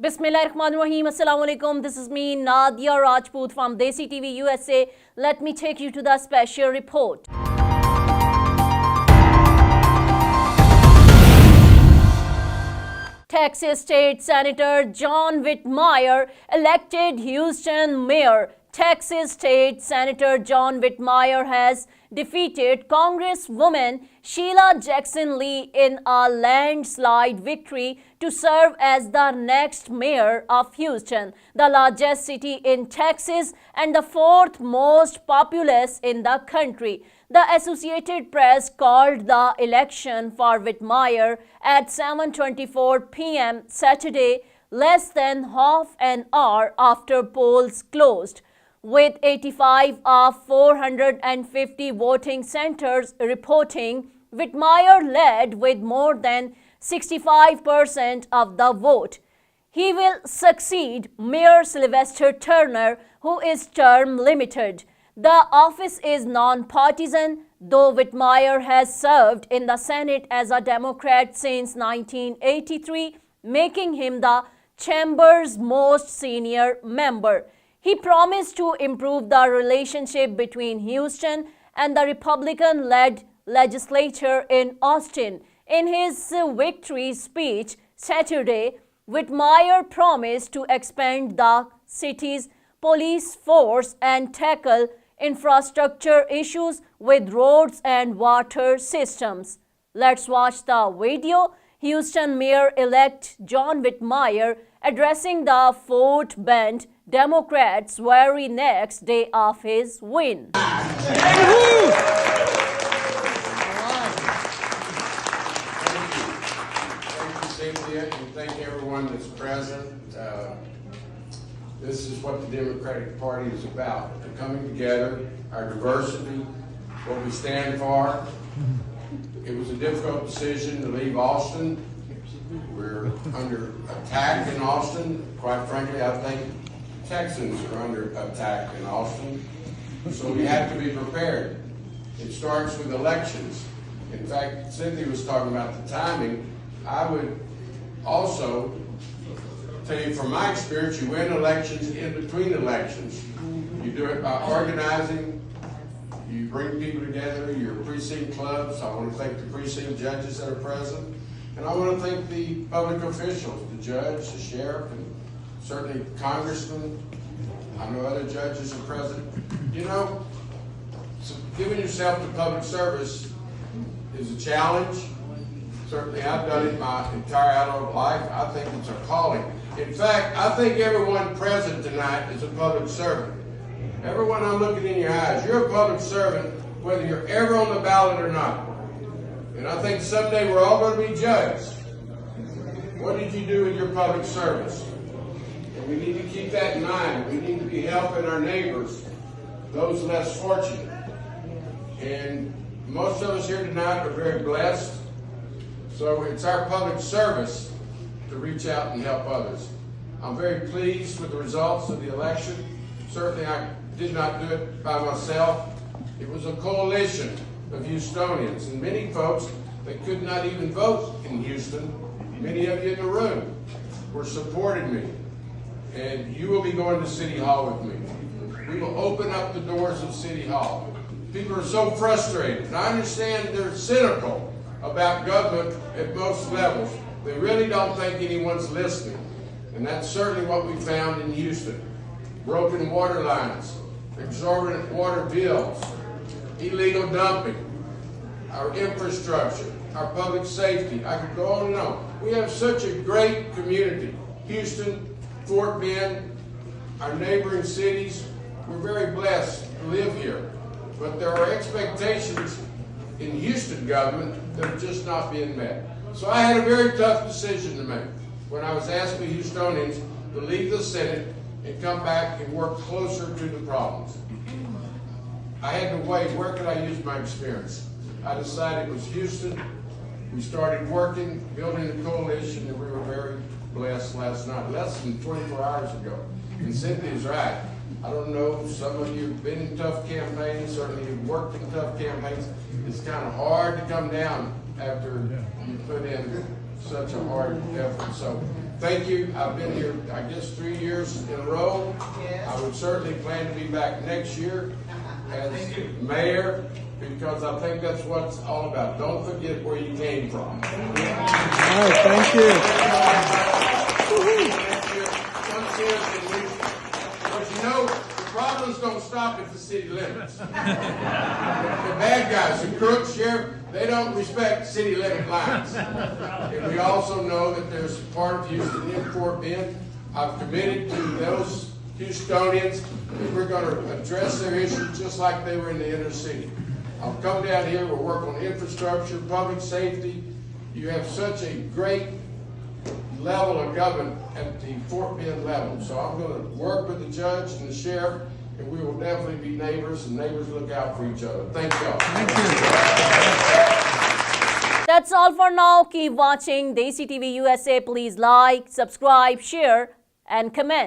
Bismillahirrahmanirrahim. Assalamu alaikum. This is me, Nadia Rajput from DesiTv USA. Let me take you to the special report. Texas State Senator John Whitmire elected Houston mayor. Texas State Senator John Whitmire has defeated Congresswoman Sheila Jackson Lee in a landslide victory to serve as the next mayor of Houston, the largest city in Texas and the fourth most populous in the country. The Associated Press called the election for Whitmire at 7:24 p.m. Saturday, less than half an hour after polls closed. With 85 of 450 voting centers reporting, Whitmire led with more than 65% of the vote. He will succeed Mayor Sylvester Turner, who is term limited. The office is non-partisan, though Whitmire has served in the Senate as a Democrat since 1983, making him the chamber's most senior member. He promised to improve the relationship between Houston and the Republican-led legislature in Austin. In his victory speech Saturday, Whitmire promised to expand the city's police force and tackle infrastructure issues with roads and water systems. Let's watch the video. Houston Mayor-elect John Whitmire addressing the Fort Bend Democrats very next day of his win. Thank you, Cynthia, and thank everyone that's present. This is what the Democratic Party is about. We're coming together, our diversity, what we stand for. It was a difficult decision to leave Austin. We're under attack in Austin. Quite frankly, I think Texans are under attack in Austin. So we have to be prepared. It starts with elections. In fact, Cynthia was talking about the timing. I would also tell you from my experience, you win elections in between elections. You do it by organizing. You bring people together, your precinct clubs. I want to thank the precinct judges that are present. And I want to thank the public officials, the judge, the sheriff, and certainly congressmen. I know other judges are present. You know, so giving yourself to public service is a challenge. Certainly I've done it my entire adult life. I think it's a calling. In fact, I think everyone present tonight is a public servant. Everyone, I'm looking in your eyes. You're a public servant, whether you're ever on the ballot or not. And I think someday we're all going to be judged. What did you do with your public service? And we need to keep that in mind. We need to be helping our neighbors, those less fortunate. And most of us here tonight are very blessed. So it's our public service to reach out and help others. I'm very pleased with the results of the election. Certainly I did not do it by myself. It was a coalition of Houstonians and many folks that could not even vote in Houston. Many of you in the room were supporting me. And you will be going to City Hall with me. We will open up the doors of City Hall. People are so frustrated. And I understand they're cynical about government at most levels. They really don't think anyone's listening. And that's certainly what we found in Houston. Broken water lines, exorbitant water bills, illegal dumping, our infrastructure, our public safety. I could go on and on. We have such a great community. Houston, Fort Bend, our neighboring cities. We're very blessed to live here. But there are expectations in Houston government that are just not being met. So I had a very tough decision to make when I was asked by Houstonians to leave the Senate and come back and work closer to the problems. I had to weigh, where could I use my experience? I decided it was Houston. We started working, building a coalition, and we were very blessed last night, less than 24 hours ago. And Cynthia's right. I don't know, some of you have been in tough campaigns, certainly you've worked in tough campaigns. It's kind of hard to come down after you put in such a hard effort. So thank you. I've been here, I guess, 3 years in a row. I would certainly plan to be back next year as mayor, because I think that's what it's all about. Don't forget where you came from. All right, thank you. But you know, the problems don't stop at the city limits. The bad guys, the crooks, sheriff, they don't respect city limit lines. And we also know that there's part of Houston in Fort Bend. I've committed to those Houstonians that we're going to address their issues just like they were in the inner city. I'll come down here, we'll work on infrastructure, public safety. You have such a great level of government at the Fort Bend level. So I'm going to work with the judge and the sheriff, and we will definitely be neighbors, and neighbors look out for each other. Thank y'all. Thank you. That's all for now. Keep watching DesiTv USA. Please like, subscribe, share, and comment.